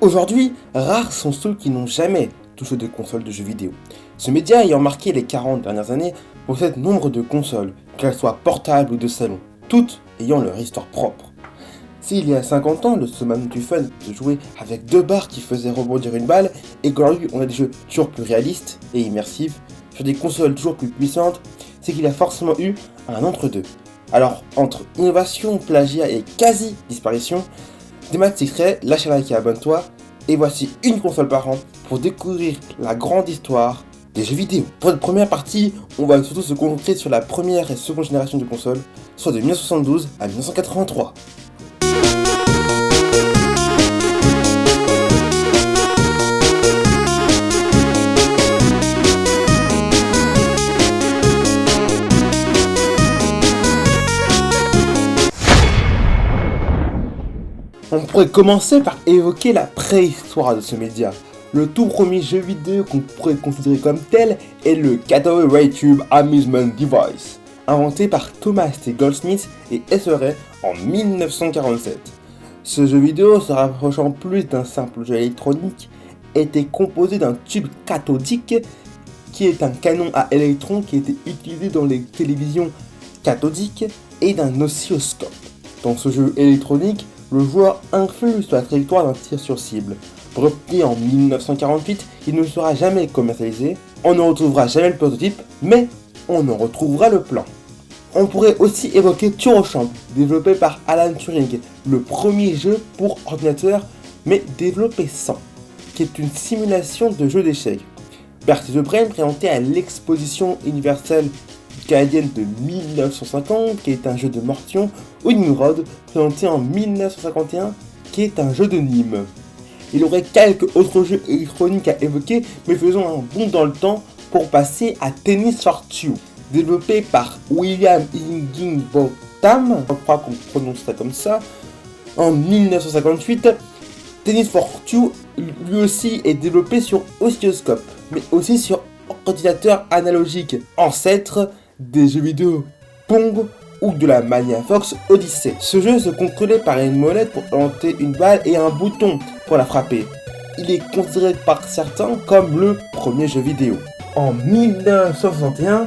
Aujourd'hui, rares sont ceux qui n'ont jamais touché de console de jeux vidéo. Ce média ayant marqué les 40 dernières années possède nombre de consoles, qu'elles soient portables ou de salon, toutes ayant leur histoire propre. S'il y a 50 ans, le summum du fun de jouer avec deux barres qui faisaient rebondir une balle, et qu'aujourd'hui on a des jeux toujours plus réalistes et immersifs, sur des consoles toujours plus puissantes, c'est qu'il y a forcément eu un entre-deux. Alors, entre innovation, plagiat et quasi-disparition, Démat Secret, lâche la like et abonne-toi, et voici une console par an pour découvrir la grande histoire des jeux vidéo. Pour notre première partie, on va surtout se concentrer sur la première et seconde génération de consoles, soit de 1972 à 1983. On pourrait commencer par évoquer la préhistoire de ce média. Le tout premier jeu vidéo qu'on pourrait considérer comme tel est le Cataway Ray-Tube Amusement Device, inventé par Thomas T. Goldsmith et SRA en 1947. Ce jeu vidéo, se rapprochant plus d'un simple jeu électronique, était composé d'un tube cathodique qui est un canon à électrons qui était utilisé dans les télévisions cathodiques et d'un oscilloscope. Dans ce jeu électronique, le joueur influe sur la trajectoire d'un tir sur cible. Breveté en 1948, il ne sera jamais commercialisé, on ne retrouvera jamais le prototype, mais on en retrouvera le plan. On pourrait aussi évoquer Turochamp, développé par Alan Turing, le premier jeu pour ordinateur, mais développé sans, qui est une simulation de jeu d'échecs. Bertie the Brain, présenté à l'exposition universelle canadienne de 1950, qui est un jeu de Mortion, ou Nimrod, présenté en 1951, qui est un jeu de Nîmes. Il y aurait quelques autres jeux électroniques à évoquer, mais faisons un bond dans le temps pour passer à Tennis for Two, développé par William Higginbotham, je crois qu'on prononce ça comme ça, en 1958. Tennis for Two, lui aussi, est développé sur oscilloscope, mais aussi sur ordinateur analogique, ancêtre des jeux vidéo Pong ou de la Mania Fox Odyssey. Ce jeu se contrôlait par une molette pour orienter une balle et un bouton pour la frapper. Il est considéré par certains comme le premier jeu vidéo. En 1961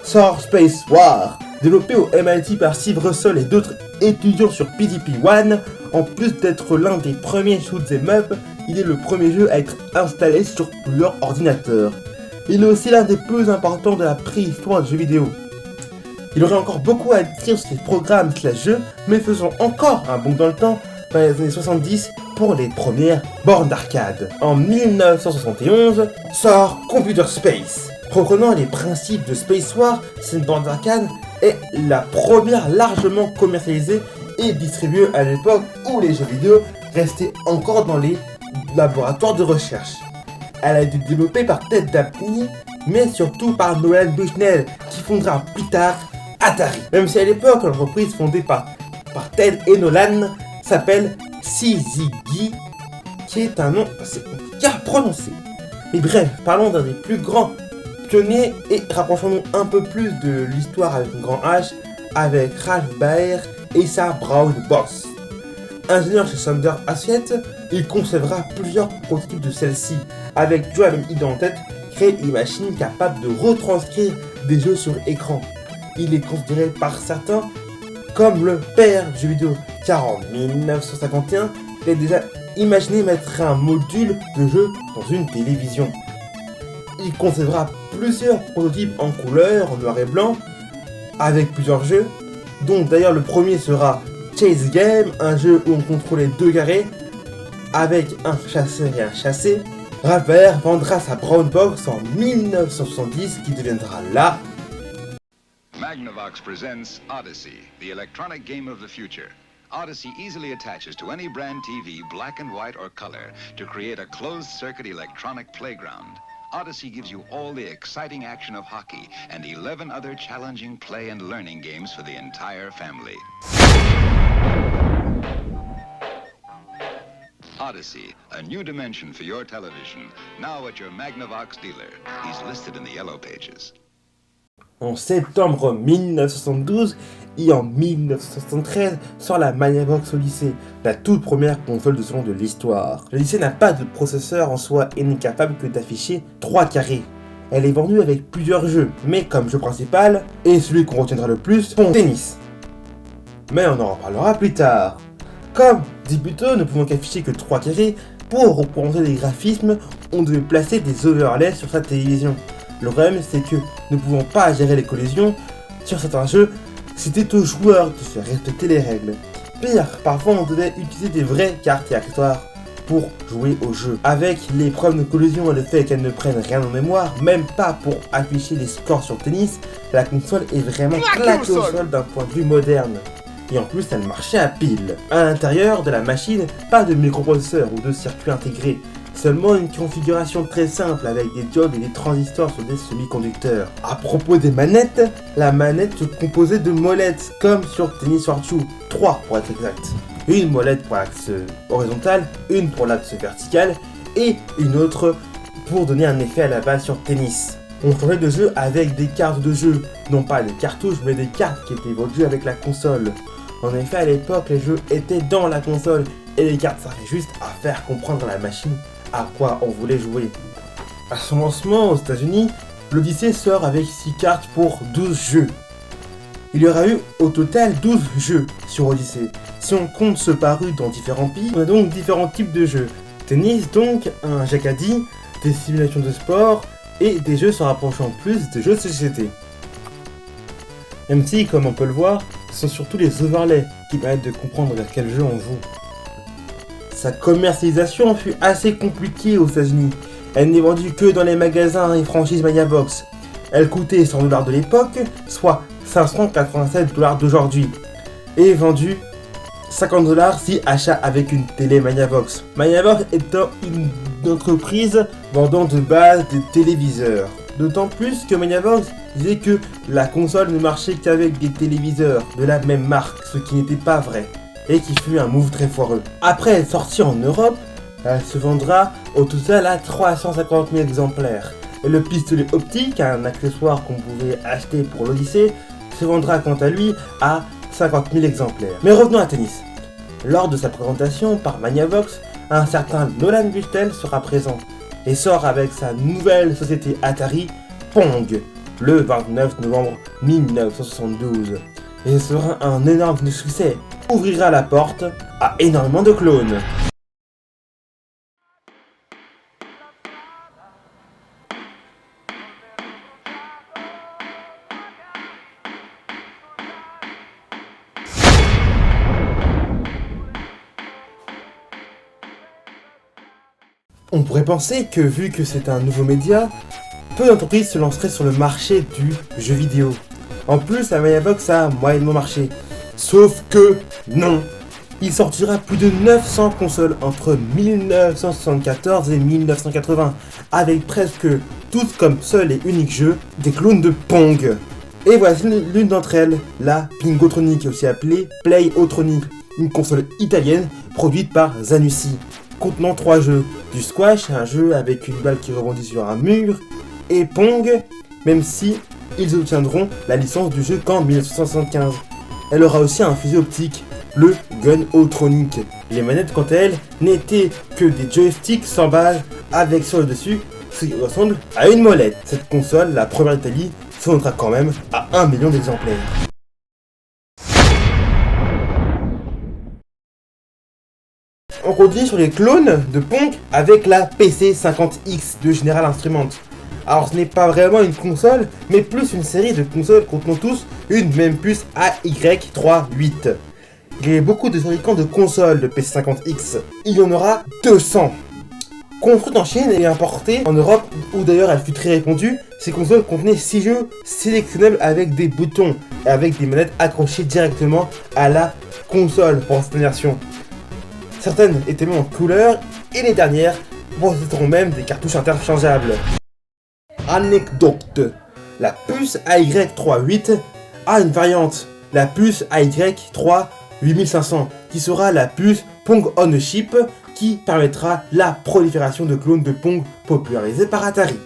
sort Space War, développé au MIT par Steve Russell et d'autres étudiants sur PDP-1. En plus d'être l'un des premiers shoot'em up, il est le premier jeu à être installé sur plusieurs ordinateurs. Il est aussi l'un des plus importants de la préhistoire des jeux vidéo. Il aurait encore beaucoup à dire sur les programmes slash jeux, mais faisons encore un bond dans le temps dans les années 70 pour les premières bornes d'arcade. En 1971 sort Computer Space. Reprenant les principes de Space War, cette borne d'arcade est la première largement commercialisée et distribuée à l'époque où les jeux vidéo restaient encore dans les laboratoires de recherche. Elle a été développée par Ted Dabney, mais surtout par Nolan Bushnell, qui fondera plus tard Atari. Même si à l'époque, l'entreprise fondée par Ted et Nolan s'appelle CZG, qui est un nom assez compliqué à prononcer. Mais bref, parlons d'un des plus grands pionniers et rapprochons-nous un peu plus de l'histoire avec un grand H, avec Ralph Baer et sa Brown Boss. Ingénieur chez Thunder Associates, il concevra plusieurs prototypes de celle-ci, avec toujours la même idée en tête, créer une machine capable de retranscrire des jeux sur écran. Il est considéré par certains comme le père du jeu vidéo, car en 1951, il a déjà imaginé mettre un module de jeu dans une télévision. Il concevra plusieurs prototypes en couleur, en noir et blanc, avec plusieurs jeux, dont d'ailleurs le premier sera Chase Game, un jeu où on contrôlait deux carrés, avec un chasseur et un chassé. Ralph Baer vendra sa Brown Box en 1970, qui deviendra la Magnavox presents Odyssey, the electronic game of the future. Odyssey easily attaches to any brand TV, black and white or color, to create a closed-circuit electronic playground. Odyssey gives you all the exciting action of hockey and 11 other challenging play and learning games for the entire family. Odyssey, a new dimension for your television, now at your Magnavox dealer. He's listed in the yellow pages. En septembre 1972 et en 1973 sort la Magnavox Odyssey, la toute première console de salon de l'histoire. L'Odyssey n'a pas de processeur en soi et n'est capable que d'afficher 3 carrés. Elle est vendue avec plusieurs jeux, mais comme jeu principal, et celui qu'on retiendra le plus, tennis. Mais on en reparlera plus tard. Comme dit plus tôt, ne pouvons qu'afficher que 3 carrés, pour représenter les graphismes, on devait placer des overlays sur sa télévision. Le problème c'est que ne pouvant pas gérer les collisions sur certains jeux, c'était aux joueurs de faire respecter les règles. Pire, parfois on devait utiliser des vraies cartes et accessoires pour jouer au jeu. Avec les problèmes de collision et le fait qu'elles ne prennent rien en mémoire, même pas pour afficher les scores sur tennis, la console est vraiment claquée au sol d'un point de vue moderne. Et en plus elle marchait à pile. À l'intérieur de la machine, pas de microprocesseur ou de circuit intégré, seulement une configuration très simple avec des diodes et des transistors sur des semi-conducteurs. À propos des manettes, la manette se composait de molettes comme sur Tennis for Two, 3 pour être exact. Une molette pour l'axe horizontal, une pour l'axe vertical et une autre pour donner un effet à la balle sur tennis. On changeait de jeu avec des cartes de jeu, non pas des cartouches mais des cartes qui étaient vendues avec la console. En effet, à l'époque, les jeux étaient dans la console et les cartes servaient juste à faire comprendre à la machine à quoi on voulait jouer. À son lancement aux États-Unis, l'Odyssey sort avec 6 cartes pour 12 jeux. Il y aura eu au total 12 jeux sur Odyssey. Si on compte ceux parus dans différents pays, on a donc différents types de jeux. Tennis donc, un jacadi, des simulations de sport et des jeux se rapprochant plus de jeux de société. Même si, comme on peut le voir, ce sont surtout les overlays qui permettent de comprendre vers quel jeu on joue. Sa commercialisation fut assez compliquée aux États-Unis. Elle n'est vendue que dans les magasins et franchises Magnavox. Elle coûtait 100 $ de l'époque, soit 587 $ d'aujourd'hui. Et vendue 50 $ si achat avec une télé Magnavox. Magnavox étant une entreprise vendant de base des téléviseurs. D'autant plus que Magnavox disait que la console ne marchait qu'avec des téléviseurs de la même marque, ce qui n'était pas vrai, et qui fut un move très foireux. Après être sortie en Europe, elle se vendra au total à 350 000 exemplaires. Et le pistolet optique, un accessoire qu'on pouvait acheter pour l'Odyssey, se vendra quant à lui à 50 000 exemplaires. Mais revenons à tennis. Lors de sa présentation par Magnavox, un certain Nolan Bushnell sera présent et sort avec sa nouvelle société Atari, Pong, le 29 novembre 1972. Et ce sera un énorme succès, ouvrira la porte à énormément de clones. On pourrait penser que vu que c'est un nouveau média, peu d'entreprises se lanceraient sur le marché du jeu vidéo. En plus, la Magnavox a moyennement marché. Sauf que non. Il sortira plus de 900 consoles entre 1974 et 1980, avec presque toutes comme seul et unique jeu des clones de Pong. Et voici l'une d'entre elles, la Pingotronic, aussi appelée Playotronic, une console italienne produite par Zanussi, contenant 3 jeux, du squash, un jeu avec une balle qui rebondit sur un mur, et Pong, même si ils obtiendront la licence du jeu qu'en 1975. Elle aura aussi un fusil optique, le Gun-O-Tronic. Les manettes quant à elles n'étaient que des joysticks sans base avec sur le dessus ce qui ressemble à une molette. Cette console, la première d'Italie, se vendra quand même à 1 million d'exemplaires. On continue sur les clones de Pong avec la PC-50X de General Instrument. Alors ce n'est pas vraiment une console, mais plus une série de consoles contenant tous une même puce AY38. Il y a beaucoup de fabricants de consoles de PC-50X. Il y en aura 200. Construite en Chine et importée en Europe, où d'ailleurs elle fut très répandue, ces consoles contenaient 6 jeux sélectionnables avec des boutons et avec des manettes accrochées directement à la console pour cette version. Certaines étaient même en couleur et les dernières posséderont même des cartouches interchangeables. Anecdote: la puce AY38 a une variante, la puce AY3 8500, qui sera la puce Pong on a Chip qui permettra la prolifération de clones de Pong popularisés par Atari.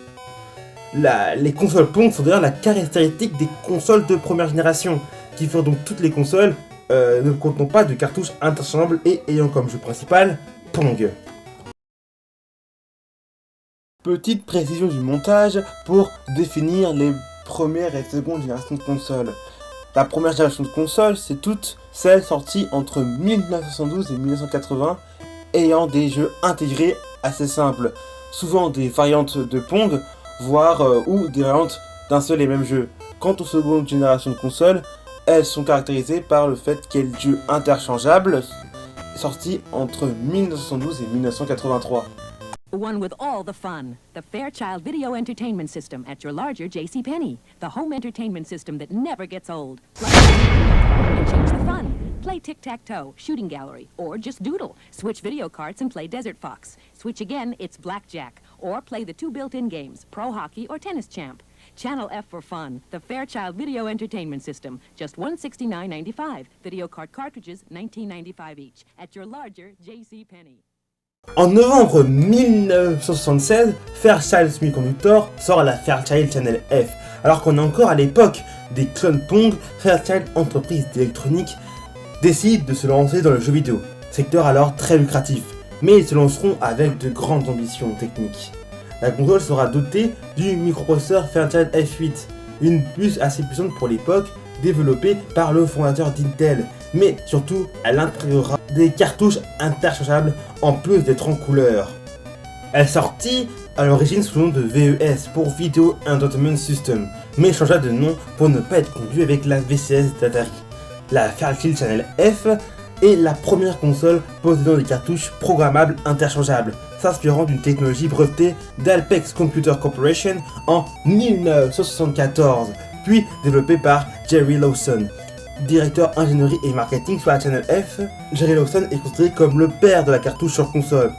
les consoles Pong sont d'ailleurs la caractéristique des consoles de première génération, qui furent donc toutes les consoles ne contenant pas de cartouches interchangeables et ayant comme jeu principal Pong. Petite précision du montage pour définir les premières et secondes générations de consoles. La première génération de consoles, c'est toutes celles sorties entre 1972 et 1980, ayant des jeux intégrés assez simples, souvent des variantes de Pong, voire ou des variantes d'un seul et même jeu. Quant aux secondes générations de consoles, elles sont caractérisées par le fait qu'il y ait des jeux interchangeables sortis entre 1972 et 1983. One with all the fun. The Fairchild Video Entertainment System at your larger JCPenney. The home entertainment system that never gets old. Plug it in and change the fun. Play tic-tac-toe, shooting gallery, or just doodle. Switch video carts and play Desert Fox. Switch again, it's blackjack. Or play the two built-in games, Pro Hockey or Tennis Champ. Channel F for fun. The Fairchild Video Entertainment System. Just $169.95. Video cart cartridges, $19.95 each. At your larger JCPenney. En novembre 1976, Fairchild Semiconductor sort la Fairchild Channel F. Alors qu'on est encore à l'époque des clones Pong, Fairchild, entreprise d'électronique, décide de se lancer dans le jeu vidéo. Secteur alors très lucratif, mais ils se lanceront avec de grandes ambitions techniques. La console sera dotée du microprocesseur Fairchild F8, une puce assez puissante pour l'époque, développée par le fondateur d'Intel, mais surtout elle intégrera des cartouches interchangeables en plus d'être en couleur. Elle sortit à l'origine sous le nom de VES pour Video Entertainment System, mais changea de nom pour ne pas être conduit avec la VCS d'Atari. La Fairchild Channel F est la première console possédant des cartouches programmables interchangeables, s'inspirant d'une technologie brevetée d'Alpex Computer Corporation en 1974, puis développée par Jerry Lawson, directeur ingénierie et marketing sur la Channel F. Jerry Lawson est considéré comme le père de la cartouche sur console.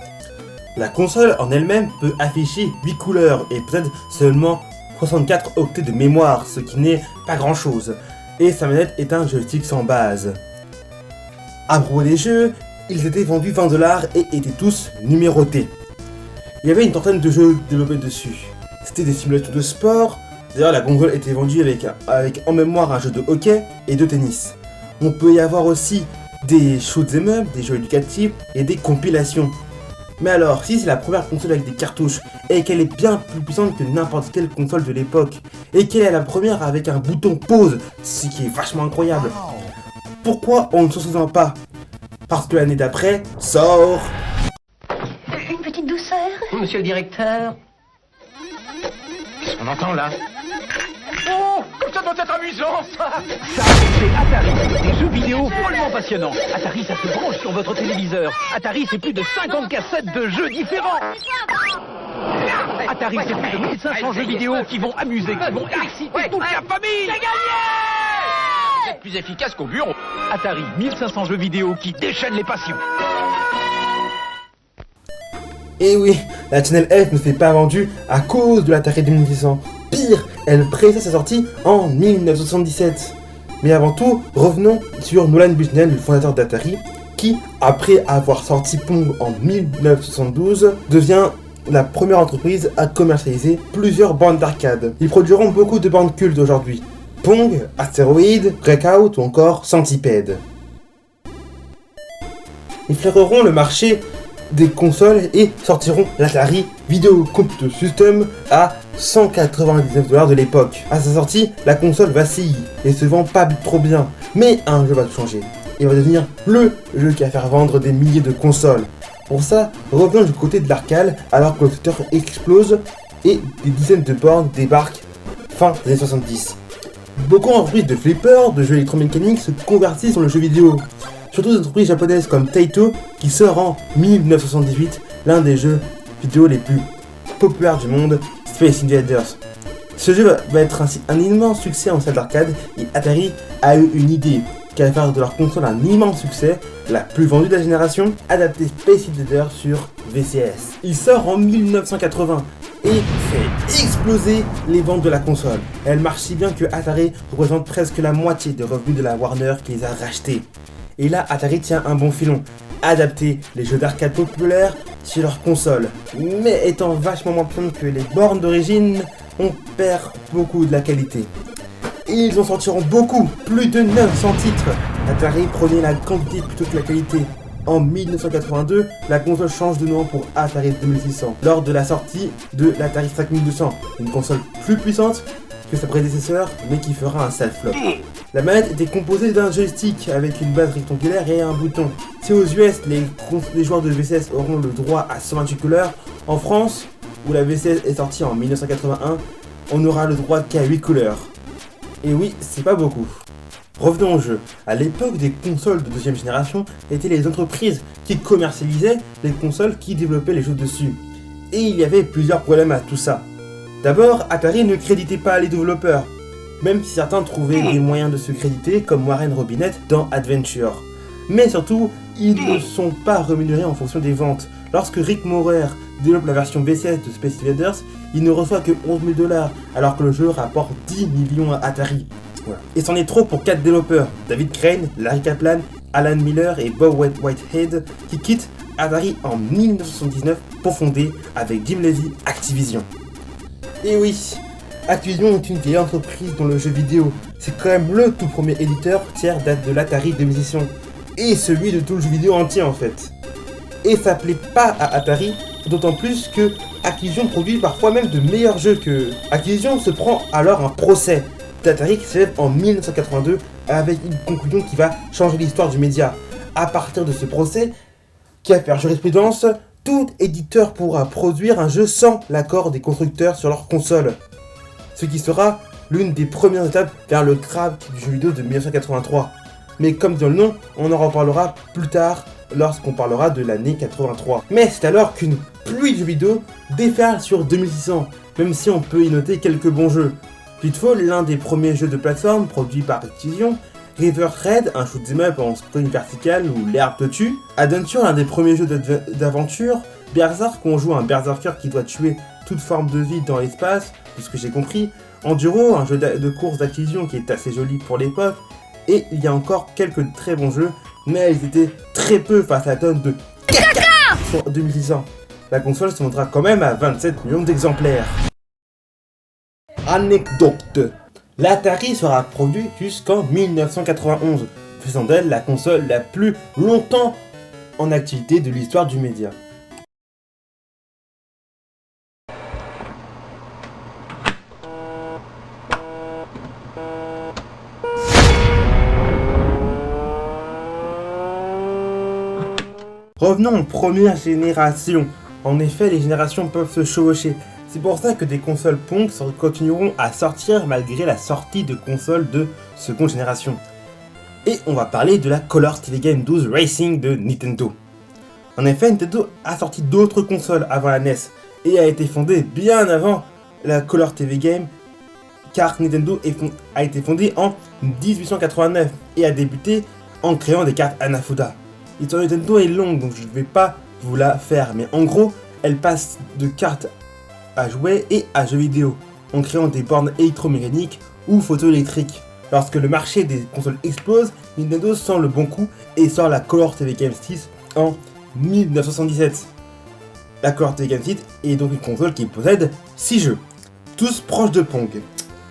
La console en elle-même peut afficher 8 couleurs et possède seulement 64 octets de mémoire, ce qui n'est pas grand chose, et sa manette est un joystick sans base. À propos des jeux, ils étaient vendus $20 et étaient tous numérotés. Il y avait une trentaine de jeux développés dessus. C'était des simulations de sport. D'ailleurs, la console était vendue avec en mémoire un jeu de hockey et de tennis. On peut y avoir aussi des shoot'em up, des jeux éducatifs et des compilations. Mais alors, si c'est la première console avec des cartouches et qu'elle est bien plus puissante que n'importe quelle console de l'époque, et qu'elle est la première avec un bouton pause, ce qui est vachement incroyable, pourquoi on ne s'en souvient pas? Parce que l'année d'après sort... Une petite douceur. Monsieur le directeur. Qu'est-ce qu'on entend là? Oh, comme ça doit être amusant, ça! Ça, c'est Atari, des jeux vidéo follement passionnants. Atari, ça se branche sur votre téléviseur. Atari, c'est plus de 50 cassettes de jeux différents. Atari, c'est plus de 1500 jeux vidéo qui vont amuser, qui vont exciter toute la famille. C'est gagné! Vous êtes plus efficace qu'au bureau. Atari, 1500 jeux vidéo qui déchaînent les passions. Et oui, la Channel F ne s'est pas vendue à cause de l'Atari 2600. Pire, elle précède sa sortie en 1977. Mais avant tout, revenons sur Nolan Bushnell, le fondateur d'Atari, qui, après avoir sorti Pong en 1972, devient la première entreprise à commercialiser plusieurs bandes d'arcade. Ils produiront beaucoup de bandes cultes aujourd'hui. Pong, Asteroid, Breakout ou encore Centipede. Ils flaireront le marché des consoles et sortiront l'Atari Video Computer System à $199 de l'époque. À sa sortie, la console vacille et se vend pas trop bien, mais un jeu va tout changer. Il va devenir LE jeu qui va faire vendre des milliers de consoles. Pour ça, revenons du côté de l'arcade alors que le secteur explose et des dizaines de bornes débarquent fin des années 70. Beaucoup d'entreprises de flippers, de jeux électromécaniques se convertissent dans le jeu vidéo. Surtout des entreprises japonaises comme Taito qui sort en 1978 l'un des jeux vidéo les plus populaires du monde, Space Invaders. Ce jeu va être ainsi un immense succès en salle d'arcade et Atari a eu une idée qui va faire de leur console un immense succès, la plus vendue de la génération, adapter Space Invaders sur VCS. Il sort en 1980 et fait exploser les ventes de la console. Elle marche si bien que Atari représente presque la moitié des revenus de la Warner qui les a rachetés. Et là, Atari tient un bon filon, adapter les jeux d'arcade populaires sur leur console. Mais étant vachement moins puissante que les bornes d'origine, on perd beaucoup de la qualité. Et ils en sortiront beaucoup, plus de 900 titres. Atari prenait la quantité plutôt que la qualité. En 1982, la console change de nom pour Atari 2600, lors de la sortie de l'Atari 5200, une console plus puissante que sa prédécesseur, mais qui fera un sale flop. La manette était composée d'un joystick avec une base rectangulaire et un bouton. Si aux US, les joueurs de VCS auront le droit à 128 couleurs, en France, où la VCS est sortie en 1981, on aura le droit qu'à 8 couleurs. Et oui, c'est pas beaucoup. Revenons au jeu. À l'époque des consoles de deuxième génération, étaient les entreprises qui commercialisaient les consoles qui développaient les jeux dessus. Et il y avait plusieurs problèmes à tout ça. D'abord, Atari ne créditait pas les développeurs, même si certains trouvaient des moyens de se créditer, comme Warren Robinett dans Adventure. Mais surtout, ils ne sont pas rémunérés en fonction des ventes. Lorsque Rick Maurer développe la version VCS de Space Invaders, il ne reçoit que 11 000 $, alors que le jeu rapporte 10 millions à Atari. Voilà. Et c'en est trop pour 4 développeurs, David Crane, Larry Kaplan, Alan Miller et Bob Whitehead, qui quittent Atari en 1979 pour fonder avec Jim Levy Activision. Et oui, Activision est une vieille entreprise dans le jeu vidéo. C'est quand même le tout premier éditeur tiers date de l'Atari 2600. Et celui de tout le jeu vidéo entier en fait. Et ça plaît pas à Atari, d'autant plus que Activision produit parfois même de meilleurs jeux que... Activision se prend alors un procès d'Atari qui s'élève en 1982 avec une conclusion qui va changer l'histoire du média. À partir de ce procès, qui va faire jurisprudence, tout éditeur pourra produire un jeu sans l'accord des constructeurs sur leur console. Ce qui sera l'une des premières étapes vers le crack du jeu vidéo de 1983. Mais comme dans le nom, on en reparlera plus tard lorsqu'on parlera de l'année 83. Mais c'est alors qu'une pluie de jeux vidéo déferle sur 2600, même si on peut y noter quelques bons jeux. Pitfall, l'un des premiers jeux de plateforme produits par Activision, River Raid, un shoot'em up en scrolling vertical où l'herbe te tue, Adventure, l'un des premiers jeux d'aventure, Berserk, où on joue un berserker qui doit tuer toute forme de vie dans l'espace, de ce que j'ai compris, Enduro, un jeu de course d'Activision qui est assez joli pour l'époque, et il y a encore quelques très bons jeux, mais ils étaient très peu face à la tonne de caca sur 2600. La console se vendra quand même à 27 millions d'exemplaires. Anecdote. L'Atari sera produit jusqu'en 1991, faisant d'elle la console la plus longtemps en activité de l'histoire du média. Revenons aux premières générations. En effet, les générations peuvent se chevaucher. C'est pour ça que des consoles Pong continueront à sortir malgré la sortie de consoles de seconde génération. Et on va parler de la Color TV Game 12 Racing de Nintendo. En effet, Nintendo a sorti d'autres consoles avant la NES et a été fondée bien avant la Color TV Game, car Nintendo a été fondée en 1889 et a débuté en créant des cartes Hanafuda. L'histoire de Nintendo est longue, donc je ne vais pas vous la faire, mais en gros, elle passe de cartes à jouets et à jeux vidéo, en créant des bornes électromécaniques ou photoélectriques. Lorsque le marché des consoles explose, Nintendo sent le bon coup et sort la Color TV Game 6 en 1977. La Color TV Game 6 est donc une console qui possède 6 jeux, tous proches de Pong.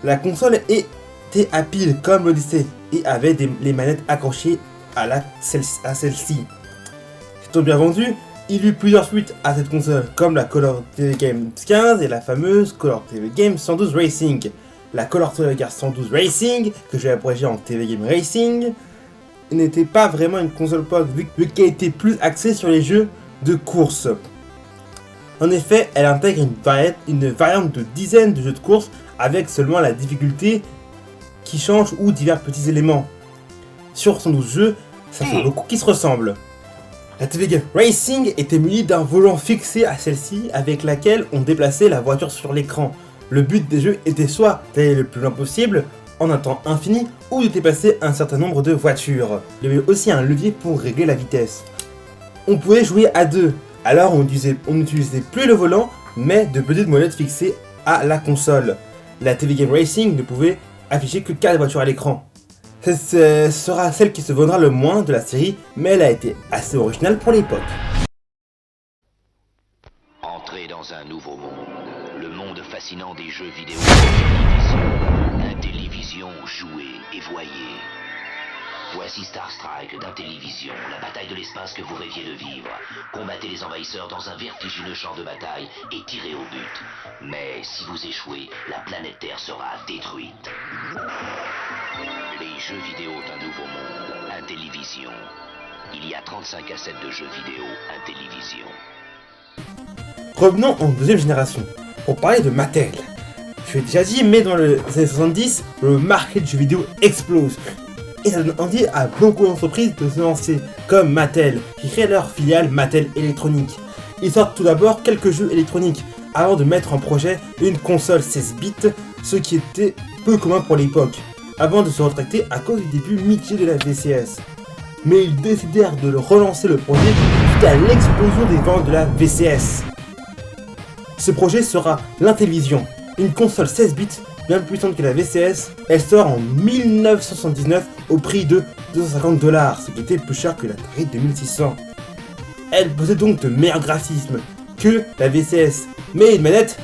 La console était à pile comme l'Odyssey et avait les manettes accrochées à celle-ci. Étant bien vendu, il y eut plusieurs suites à cette console, comme la Color TV Game 15 et la fameuse Color TV Game 112 Racing. La Color TV Game 112 Racing, que j'ai abrégé en TV Game Racing, n'était pas vraiment une console POG, vu qu'elle était plus axée sur les jeux de course. En effet, elle intègre une variante de dizaines de jeux de course, avec seulement la difficulté qui change ou divers petits éléments. Sur 112 jeux, ça fait beaucoup qui se ressemblent. La TV Game Racing était munie d'un volant fixé à celle-ci avec laquelle on déplaçait la voiture sur l'écran. Le but des jeux était soit d'aller le plus loin possible en un temps infini ou de déplacer un certain nombre de voitures. Il y avait aussi un levier pour régler la vitesse. On pouvait jouer à deux, alors on n'utilisait plus le volant mais de petites molettes fixées à la console. La TV Game Racing ne pouvait afficher que 4 voitures à l'écran. Ce sera celle qui se vendra le moins de la série, mais elle a été assez originale pour l'époque. En Entrez dans un nouveau monde. Le monde fascinant des jeux vidéo. Intellivision, jouez et voyez. Voici Star Strike d'Intellivision, la bataille de l'espace que vous rêviez de vivre. Combattez les envahisseurs dans un vertigineux champ de bataille et tirez au but. Mais si vous échouez, la planète Terre sera détruite. Les jeux vidéo d'un nouveau monde, Intellivision. Il y a 35 cassettes de jeux vidéo Intellivision. Revenons en deuxième génération, pour parler de Mattel. Je l'ai déjà dit, mais dans les années 70, le marché du jeu vidéo explose. Et ça donne envie à beaucoup d'entreprises de se lancer, comme Mattel, qui crée leur filiale Mattel Electronics. Ils sortent tout d'abord quelques jeux électroniques, avant de mettre en projet une console 16 bits, ce qui était peu commun pour l'époque, avant de se retracter à cause du début mitigé de la VCS. Mais ils décidèrent de relancer le projet suite à l'explosion des ventes de la VCS. Ce projet sera l'Intellivision, une console 16 bits bien plus puissante que la VCS. Elle sort en 1979 au prix de $250, ce qui était plus cher que l'Atari 2600. Elle possède donc de meilleurs graphismes que la VCS, mais une manette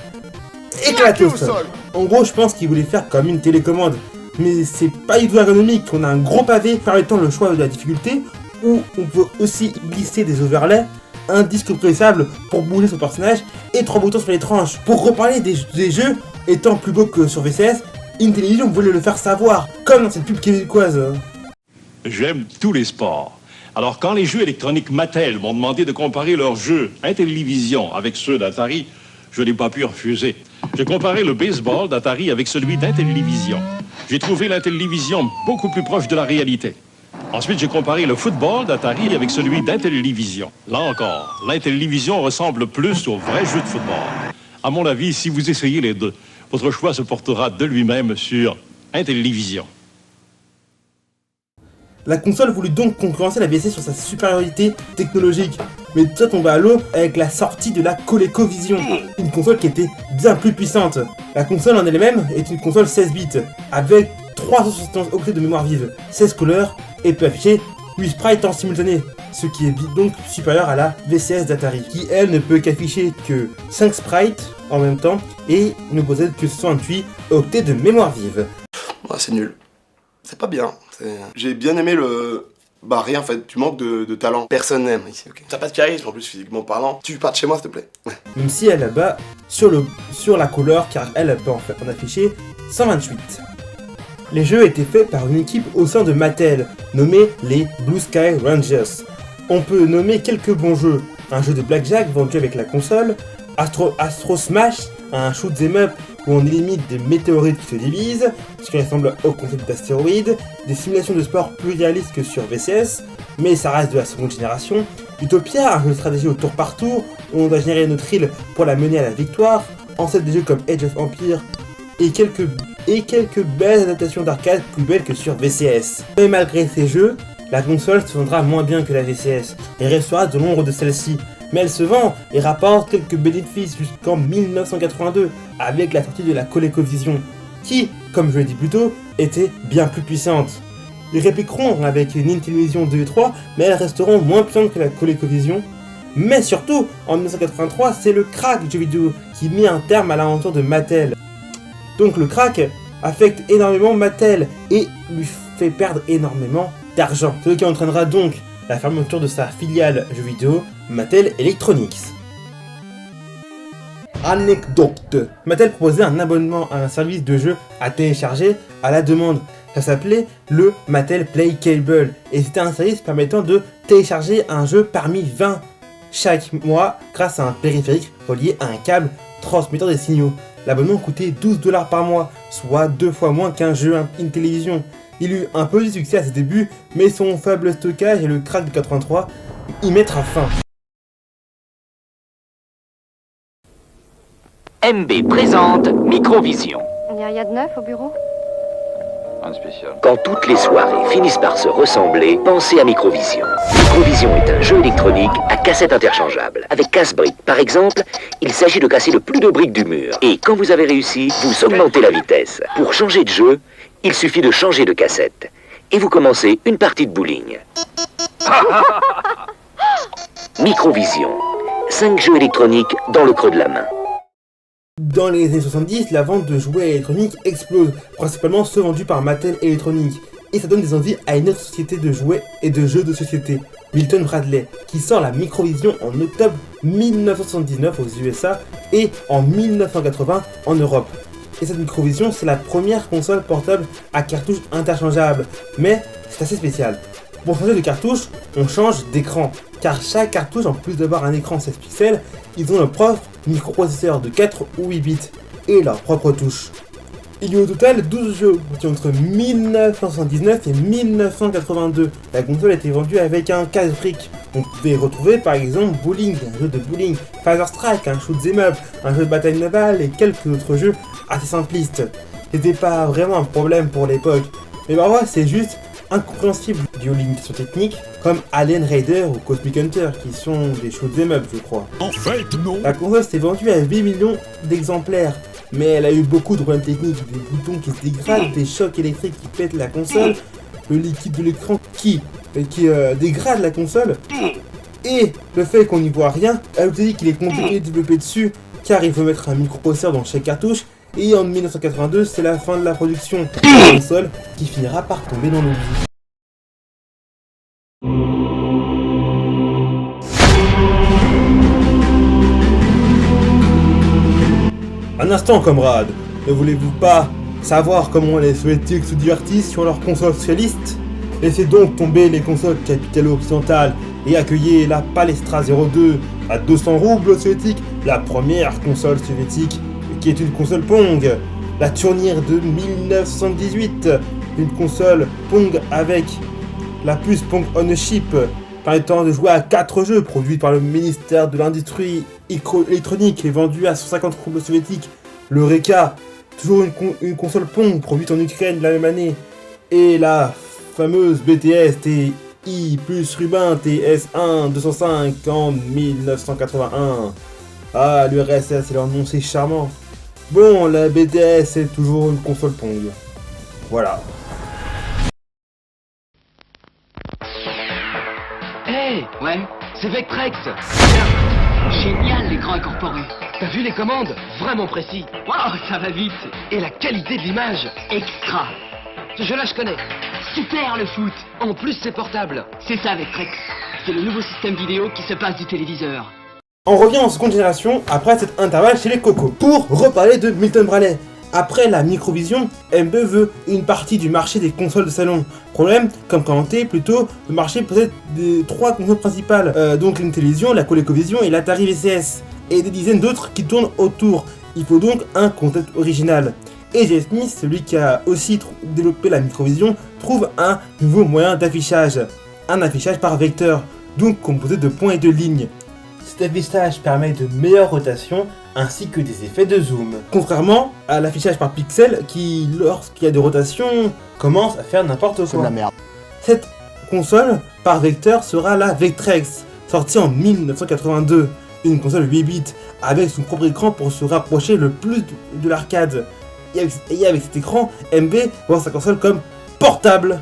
éclatée au sol. En gros, je pense qu'ils voulaient faire comme une télécommande, mais c'est pas du tout ergonomique. On a un gros pavé permettant le choix de la difficulté, où on peut aussi glisser des overlays, un disque pressable pour bouger son personnage et 3 boutons sur les tranches. Pour reparler des jeux étant plus beaux que sur VCS, Intellivision voulait le faire savoir, comme dans cette pub québécoise. J'aime tous les sports. Alors quand les jeux électroniques Mattel m'ont demandé de comparer leurs jeux Intellivision avec ceux d'Atari, je n'ai pas pu refuser. J'ai comparé le baseball d'Atari avec celui d'Intellivision. J'ai trouvé l'Intellivision beaucoup plus proche de la réalité. Ensuite, j'ai comparé le football d'Atari avec celui d'Intellivision. Là encore, l'Intellivision ressemble plus au vrai jeu de football. À mon avis, si vous essayez les deux, votre choix se portera de lui-même sur Intellivision. La console voulut donc concurrencer la VCS sur sa supériorité technologique, mais tout ça tomba à l'eau avec la sortie de la ColecoVision, une console qui était bien plus puissante. La console en elle-même est une console 16 bits, avec 371 octets de mémoire vive, 16 couleurs, et peut afficher 8 sprites en simultané, ce qui est donc supérieur à la VCS d'Atari, qui elle ne peut qu'afficher que 5 sprites en même temps, et ne possède que 68 octets de mémoire vive. Ouais, c'est nul. C'est pas bien. J'ai bien aimé le... Bah rien en fait, tu manques de talent. Personne n'aime ici, ok. T'as pas de charisme en plus physiquement parlant. Tu pars de chez moi s'il te plaît. Même si elle là-bas sur la couleur, car elle peut en afficher 128. Les jeux étaient faits par une équipe au sein de Mattel, nommée les Blue Sky Rangers. On peut nommer quelques bons jeux. Un jeu de blackjack vendu avec la console, Astro Smash, un shoot'em up où on élimine des météorites qui se divisent, ce qui ressemble au concept d'astéroïdes, des simulations de sport plus réalistes que sur VCS, mais ça reste de la seconde génération, Utopia, un jeu de stratégie au tour par tour, où on doit générer notre île pour la mener à la victoire, ancêtre des jeux comme Age of Empires, et quelques belles adaptations d'arcade plus belles que sur VCS. Mais malgré ces jeux, la console se vendra moins bien que la VCS, et restera de l'ombre de celle-ci. Mais elle se vend et rapporte quelques bénéfices jusqu'en 1982 avec la sortie de la ColecoVision, qui, comme je l'ai dit plus tôt, était bien plus puissante. Ils répliqueront avec une Intellivision 2 et 3, mais elles resteront moins puissantes que la ColecoVision. Mais surtout, en 1983, c'est le crack du jeu vidéo qui mit un terme à l'aventure de Mattel. Donc le crack affecte énormément Mattel et lui fait perdre énormément d'argent, ce qui entraînera donc la fermeture de sa filiale jeux vidéo Mattel Electronics. Anecdote. Mattel proposait un abonnement à un service de jeu à télécharger à la demande. Ça s'appelait le Mattel Play Cable et c'était un service permettant de télécharger un jeu parmi 20 chaque mois grâce à un périphérique relié à un câble transmettant des signaux. L'abonnement coûtait $12 par mois, soit 2 fois moins qu'un jeu Intellivision. Il eut un peu de succès à ses débuts, mais son faible stockage et le crack de 83 y mettra fin. MB présente Microvision. Il n'y a rien de neuf au bureau? Un spécial. Quand toutes les soirées finissent par se ressembler, pensez à Microvision. Microvision est un jeu électronique à cassette interchangeable. Avec casse-briques, par exemple, il s'agit de casser le plus de briques du mur. Et quand vous avez réussi, vous augmentez la vitesse. Pour changer de jeu, il suffit de changer de cassette. Et vous commencez une partie de bowling. Microvision. 5 jeux électroniques dans le creux de la main. Dans les années 70, la vente de jouets électroniques explose, principalement ceux vendus par Mattel Electronics. Et ça donne des envies à une autre société de jouets et de jeux de société, Milton Bradley, qui sort la Microvision en octobre 1979 aux USA et en 1980 en Europe. Et cette Microvision, c'est la première console portable à cartouche interchangeable, mais c'est assez spécial. Pour changer de cartouche, on change d'écran, car chaque cartouche, en plus d'avoir un écran 16 pixels, ils ont leur propre microprocesseur de 4 ou 8 bits et leurs propres touches. Il y a au total 12 jeux entre 1979 et 1982. La console a été vendue avec un casse-brique. On pouvait retrouver par exemple Bowling, un jeu de bowling, Phaser Strike, un shoot 'em up, un jeu de bataille navale et quelques autres jeux assez simplistes. C'était pas vraiment un problème pour l'époque, mais parfois c'est juste incompréhensible dû aux limitations techniques comme Alien Raider ou Cosmic Hunter qui sont des shoot 'em up je crois. En fait, non. La console s'est vendue à 8 millions d'exemplaires, mais elle a eu beaucoup de problèmes techniques, des boutons qui se dégradent, des chocs électriques qui pètent la console, le liquide de l'écran qui dégrade la console, et le fait qu'on n'y voit rien. Elle dit qu'il est compliqué de développer dessus car il faut mettre un microprocesseur dans chaque cartouche, et en 1982 c'est la fin de la production de la console qui finira par tomber dans l'oubli. Un instant, camarades, ne voulez-vous pas savoir comment les soviétiques se divertissent sur leurs consoles socialistes? Laissez donc tomber les consoles capitalo-occidentales et accueillez la Palestra 02 à 200 roubles soviétiques, la première console soviétique qui est une console Pong. La Tournière de 1978, une console Pong avec la puce Pong on-chip, permettant de jouer à 4 jeux produits par le ministère de l'Industrie électronique et vendus à 150 roubles soviétiques. Le Reka, toujours une console Pong produite en Ukraine la même année. Et la fameuse BTS TI plus Rubin TS1 205 en 1981. Ah, l'URSS et leur nom, c'est charmant. Bon, la BTS c'est toujours une console Pong. Voilà. Hey, Ouais, c'est Vectrex. génial l'écran incorporé. T'as vu les commandes? Vraiment précis. Waouh, ça va vite. Et la qualité de l'image. Extra. Ce jeu-là, je connais. Super le foot. En plus, c'est portable. C'est ça Vectrex. C'est le nouveau système vidéo qui se passe du téléviseur. On revient en seconde génération après cet intervalle chez les Cocos pour reparler de Milton Bradley. Après la Microvision, MB veut une partie du marché des consoles de salon. Problème, comme commenté plutôt, le marché possède des 3 consoles principales, donc l'Intellivision, la ColecoVision et l'Atari VCS, et des dizaines d'autres qui tournent autour. Il faut donc un concept original. Et Jay Smith, celui qui a aussi développé la Microvision, trouve un nouveau moyen d'affichage. Un affichage par vecteur, donc composé de points et de lignes. Cet affichage permet de meilleures rotations ainsi que des effets de zoom. Contrairement à l'affichage par pixel qui, lorsqu'il y a des rotations, commence à faire n'importe quoi. C'est de la merde. Cette console par vecteur sera la Vectrex, sortie en 1982. Une console 8 bits avec son propre écran pour se rapprocher le plus de l'arcade. Et avec cet écran, MB voit sa console comme portable.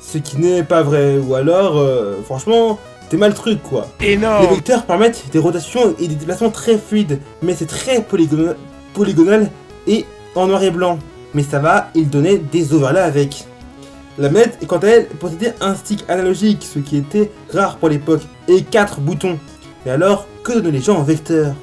Ce qui n'est pas vrai, ou alors, franchement, c'est mal le truc quoi. Énorme. Les vecteurs permettent des rotations et des déplacements très fluides, mais c'est très polygonal et en noir et blanc. Mais ça va, il donnait des overlays avec. La manette, quant à elle, possédait un stick analogique, ce qui était rare pour l'époque, et 4 boutons. Mais alors, que donnent les gens en vecteur?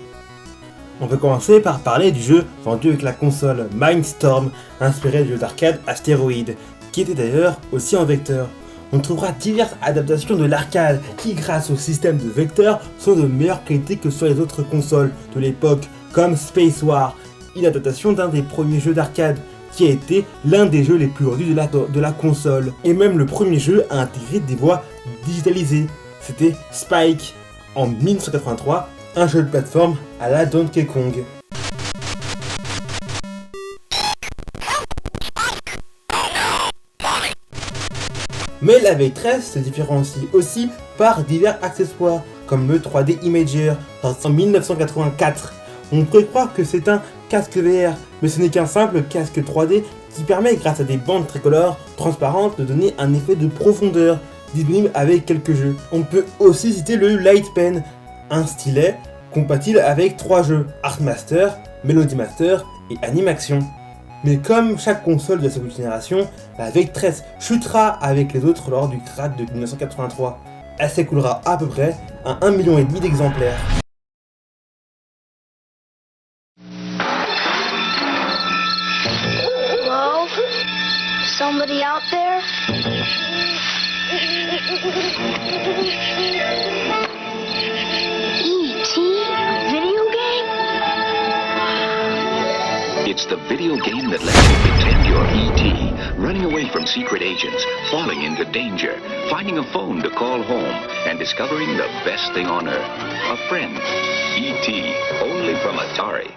On peut commencer par parler du jeu vendu avec la console Mindstorm, inspiré du jeu d'arcade Asteroid, qui était d'ailleurs aussi en vecteur. On trouvera diverses adaptations de l'arcade qui, grâce au système de vecteurs, sont de meilleure qualité que sur les autres consoles de l'époque, comme Space War, une adaptation d'un des premiers jeux d'arcade, qui a été l'un des jeux les plus vendus de la console. Et même le premier jeu a intégré des voix digitalisées. C'était Spike, en 1983, un jeu de plateforme à la Donkey Kong. Mais la Vectrex se différencie aussi par divers accessoires, comme le 3D Imager, sorti en 1984. On pourrait croire que c'est un casque VR, mais ce n'est qu'un simple casque 3D qui permet, grâce à des bandes tricolores transparentes, de donner un effet de profondeur, disponible avec quelques jeux. On peut aussi citer le Light Pen, un stylet compatible avec 3 jeux, Art Master, Melody Master et Animaction. Mais comme chaque console de la seconde génération, la Vectrex chutera avec les autres lors du crack de 1983. Elle s'écoulera à peu près à 1,5 million d'exemplaires. Hello? Somebody out there? E.T. Video game? It's the video game that lets you pretend you're E.T., running away from secret agents, falling into danger, finding a phone to call home, and discovering the best thing on earth, a friend. E.T., only from Atari.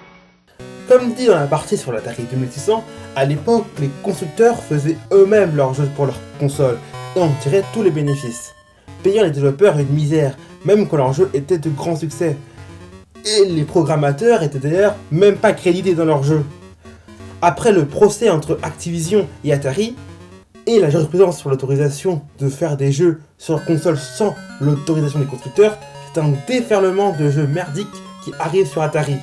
Comme dit dans la partie sur l'Atari 2600, à l'époque, les constructeurs faisaient eux-mêmes leurs jeux pour leur console et en tiraient tous les bénéfices, payant les développeurs une misère, même quand leurs jeux étaient de grands succès. Et les programmateurs étaient d'ailleurs même pas crédités dans leurs jeux. Après le procès entre Activision et Atari, et la jurisprudence sur l'autorisation de faire des jeux sur console sans l'autorisation des constructeurs, c'est un déferlement de jeux merdiques qui arrivent sur Atari.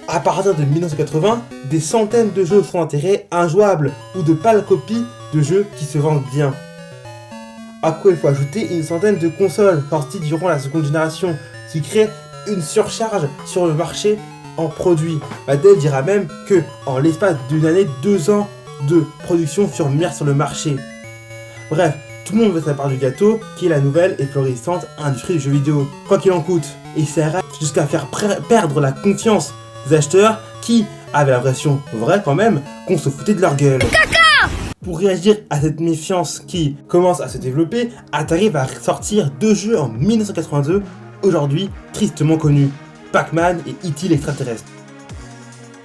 À partir de 1980, des centaines de jeux sont enterrés injouables ou de pâles copies de jeux qui se vendent bien. À quoi il faut ajouter une centaine de consoles sorties durant la seconde génération, ce qui crée une surcharge sur le marché en produits. Mattel dira même que, en l'espace d'une année, 2 ans de production furent mis sur le marché. Bref, tout le monde veut sa part du gâteau, qui est la nouvelle et florissante industrie du jeu vidéo. Quoi qu'il en coûte, et ça ira jusqu'à faire perdre la confiance des acheteurs qui avaient l'impression, vraie quand même, qu'on se foutait de leur gueule. Pour réagir à cette méfiance qui commence à se développer, Atari va sortir 2 jeux en 1982, aujourd'hui tristement connus, Pac-Man et E.T. l'extraterrestre.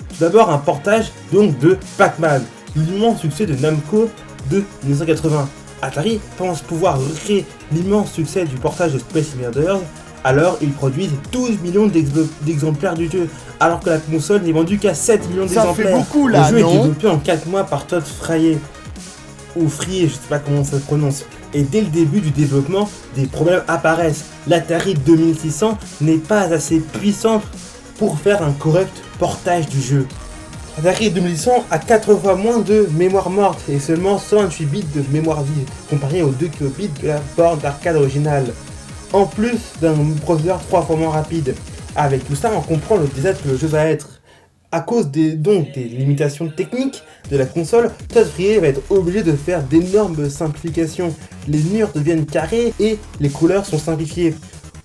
Tout d'abord un portage donc de Pac-Man, l'immense succès de Namco de 1980. Atari pense pouvoir recréer l'immense succès du portage de Space Invaders, alors ils produisent 12 millions d'exemplaires du jeu, alors que la console n'est vendue qu'à 7 millions d'exemplaires. Ça fait beaucoup là, le jeu non ? est développé en 4 mois par Todd Frayer, ou Frier, je sais pas comment ça se prononce. Et dès le début du développement, des problèmes apparaissent. L'Atari 2600 n'est pas assez puissante pour faire un correct portage du jeu. L'Atari 2600 a 4 fois moins de mémoire morte et seulement 128 bits de mémoire vive, comparé aux 2 kilobits de la borne d'arcade originale. En plus d'un processeur 3 fois moins rapide. Avec tout ça, on comprend le désastre que le jeu va être. À cause des limitations techniques de la console, Todd Frier va être obligé de faire d'énormes simplifications. Les murs deviennent carrés et les couleurs sont simplifiées,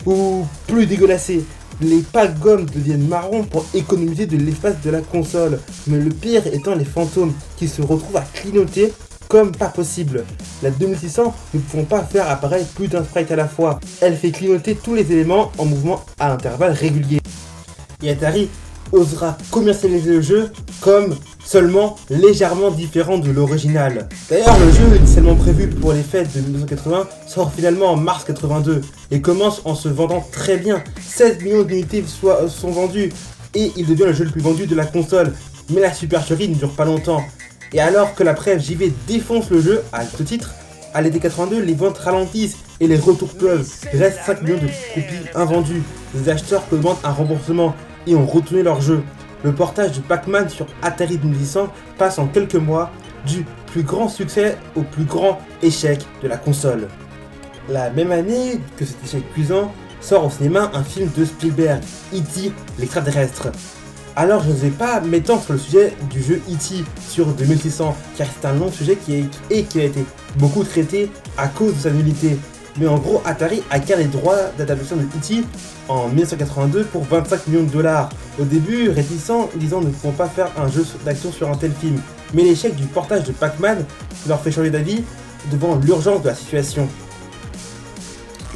ou plus dégueulassées. Les packs gommes deviennent marrons pour économiser de l'espace de la console. Mais le pire étant les fantômes qui se retrouvent à clignoter comme pas possible. La 2600 ne pouvons pas faire apparaître plus d'un sprite à la fois. Elle fait clignoter tous les éléments en mouvement à intervalles réguliers. Et Atari osera commercialiser le jeu comme seulement légèrement différent de l'original. D'ailleurs, le jeu initialement prévu pour les fêtes de 1980 sort finalement en mars 82 et commence en se vendant très bien. 16 millions d'unités sont vendues et il devient le jeu le plus vendu de la console. Mais la supercherie ne dure pas longtemps. Et alors que la presse JV défonce le jeu, à ce titre, à l'été 82, les ventes ralentissent et les retours pleuvent. Il reste 5 millions de copies invendues. Les acheteurs demandent un remboursement et ont retourné leur jeu. Le portage de Pac-Man sur Atari 2600 passe en quelques mois du plus grand succès au plus grand échec de la console. La même année que cet échec cuisant, sort au cinéma un film de Spielberg, E.T. l'extraterrestre. Alors je ne vais pas m'étendre sur le sujet du jeu E.T. sur 2600, car c'est un long sujet qui a été beaucoup traité à cause de sa nullité. Mais en gros, Atari acquiert les droits d'adaptation de E.T. en 1982 pour 25 millions de dollars. Au début, réticents, disant ne pouvons pas faire un jeu d'action sur un tel film. Mais l'échec du portage de Pac-Man leur fait changer d'avis devant l'urgence de la situation.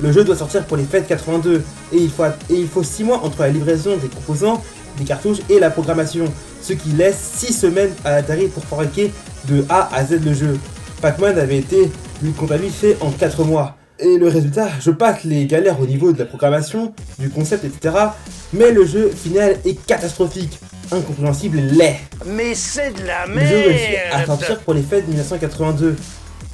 Le jeu doit sortir pour les fêtes 82 et il faut 6 mois entre la livraison des composants, des cartouches et la programmation, ce qui laisse 6 semaines à Atari pour fabriquer de A à Z le jeu. Pac-Man avait été, lui, quant à lui, fait en 4 mois. Et le résultat, je passe les galères au niveau de la programmation, du concept, etc. Mais le jeu final est catastrophique, incompréhensible et laid. Mais c'est de la Le jeu réussit à sortir pour les fêtes 1982.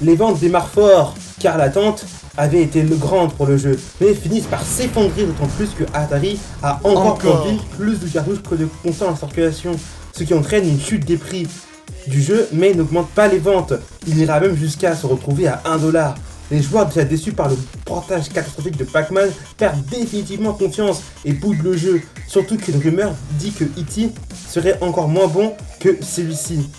Les ventes démarrent fort, car l'attente avait été grande pour le jeu, mais finissent par s'effondrer d'autant plus que Atari a encore produit plus de cartouches que de consoles en circulation, ce qui entraîne une chute des prix du jeu, mais n'augmente pas les ventes. Il ira même jusqu'à se retrouver à 1$. Les joueurs déjà déçus par le portage catastrophique de Pac-Man perdent définitivement confiance et boudent le jeu, surtout qu'une rumeur dit que E.T. serait encore moins bon que celui-ci.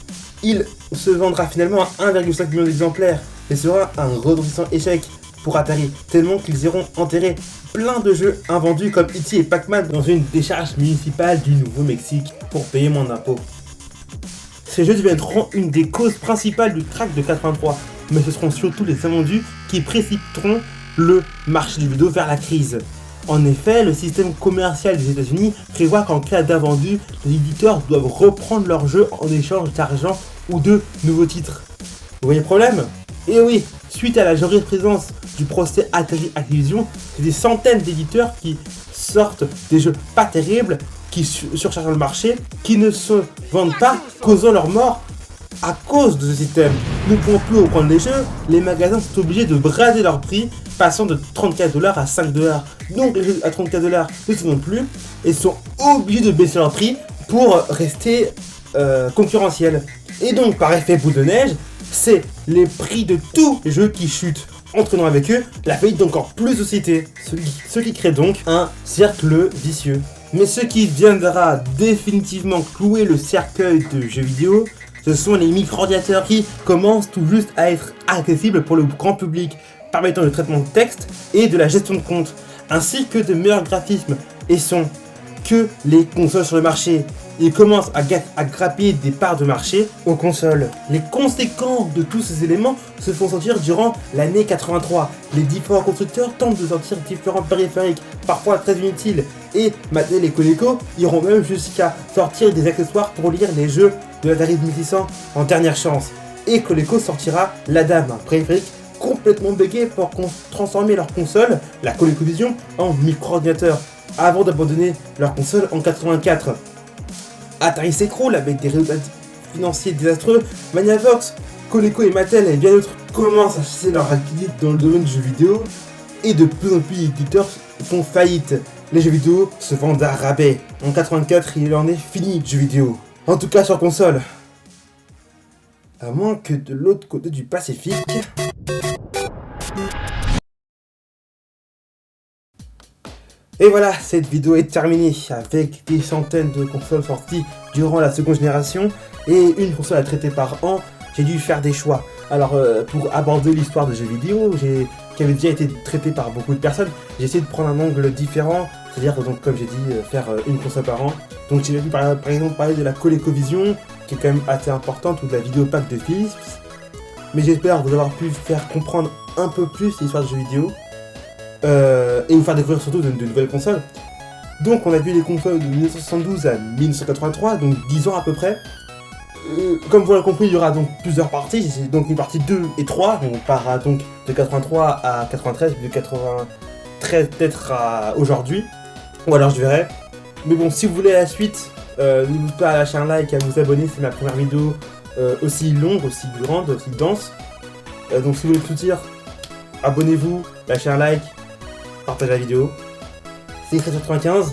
Il se vendra finalement à 1,5 million d'exemplaires et sera un retentissant échec pour Atari, tellement qu'ils iront enterrer plein de jeux invendus comme E.T. et Pac-Man dans une décharge municipale du Nouveau-Mexique pour payer mon impôt. Ces jeux deviendront une des causes principales du crack de 83, mais ce seront surtout les invendus qui précipiteront le marché du vidéo vers la crise. En effet, le système commercial des États-Unis prévoit qu'en cas d'invendu, les éditeurs doivent reprendre leur jeu en échange d'argent ou de nouveaux titres. Vous voyez le problème? Et oui, suite à la jurisprudence du procès Atari Activision, c'est des centaines d'éditeurs qui sortent des jeux pas terribles, qui surchargent le marché, qui ne se vendent pas, causant leur mort à cause de ce système. Ne pouvant plus reprendre les jeux, les magasins sont obligés de brader leur prix, passant de 34$ à 5$. Donc les jeux à 34$ ne se vendent plus et sont obligés de baisser leur prix pour rester concurrentiels. Et donc par effet boule de neige, c'est les prix de tous les jeux qui chutent, entraînant avec eux la faillite d'encore plus de sociétés, ce qui crée donc un cercle vicieux. Mais ce qui viendra définitivement clouer le cercueil de jeux vidéo, ce sont les micro-ordinateurs qui commencent tout juste à être accessibles pour le grand public, permettant le traitement de texte et de la gestion de compte, ainsi que de meilleurs graphismes et sons que les consoles sur le marché. Ils commencent à grappiller des parts de marché aux consoles. Les conséquences de tous ces éléments se font sentir durant l'année 83. Les différents constructeurs tentent de sortir différents périphériques, parfois très inutiles, et Mattel et Coleco iront même jusqu'à sortir des accessoires pour lire les jeux de l'Atari 2600 en dernière chance. Et Coleco sortira l'Adam, un périphérique complètement buggé pour transformer leur console, la ColecoVision, en micro-ordinateur, avant d'abandonner leur console en 84. Atari s'écroule avec des résultats financiers désastreux. Maniavox, Coleco et Mattel et bien d'autres commencent à cesser leur activité dans le domaine du jeu vidéo et de plus en plus d'éditeurs font faillite. Les jeux vidéo se vendent à rabais. En 84, il en est fini du jeu vidéo. En tout cas sur console. À moins que de l'autre côté du Pacifique... Et voilà, cette vidéo est terminée avec des centaines de consoles sorties durant la seconde génération et une console à traiter par an. J'ai dû faire des choix. Alors pour aborder l'histoire de jeux vidéo qui avait déjà été traité par beaucoup de personnes, j'ai essayé de prendre un angle différent, c'est-à-dire donc comme j'ai dit faire une console par an. Donc j'ai pu par exemple parler de la ColecoVision qui est quand même assez importante ou de la Vidéopack de Philips. Mais j'espère vous avoir pu faire comprendre un peu plus l'histoire de jeux vidéo. Et vous faire découvrir surtout de nouvelles consoles. Donc on a vu les consoles de 1972 à 1983, donc 10 ans à peu près. Comme vous l'avez compris, il y aura donc plusieurs parties, c'est donc une partie 2 et 3, on part donc de 83 à 93, de 93 peut-être à aujourd'hui, ou alors je verrai. Mais bon, si vous voulez la suite, n'hésitez pas à lâcher un like, à vous abonner, c'est ma première vidéo aussi longue, aussi grande, aussi dense. Donc si vous voulez tout dire, abonnez-vous, lâchez un like, partagez la vidéo. C'est Chris95.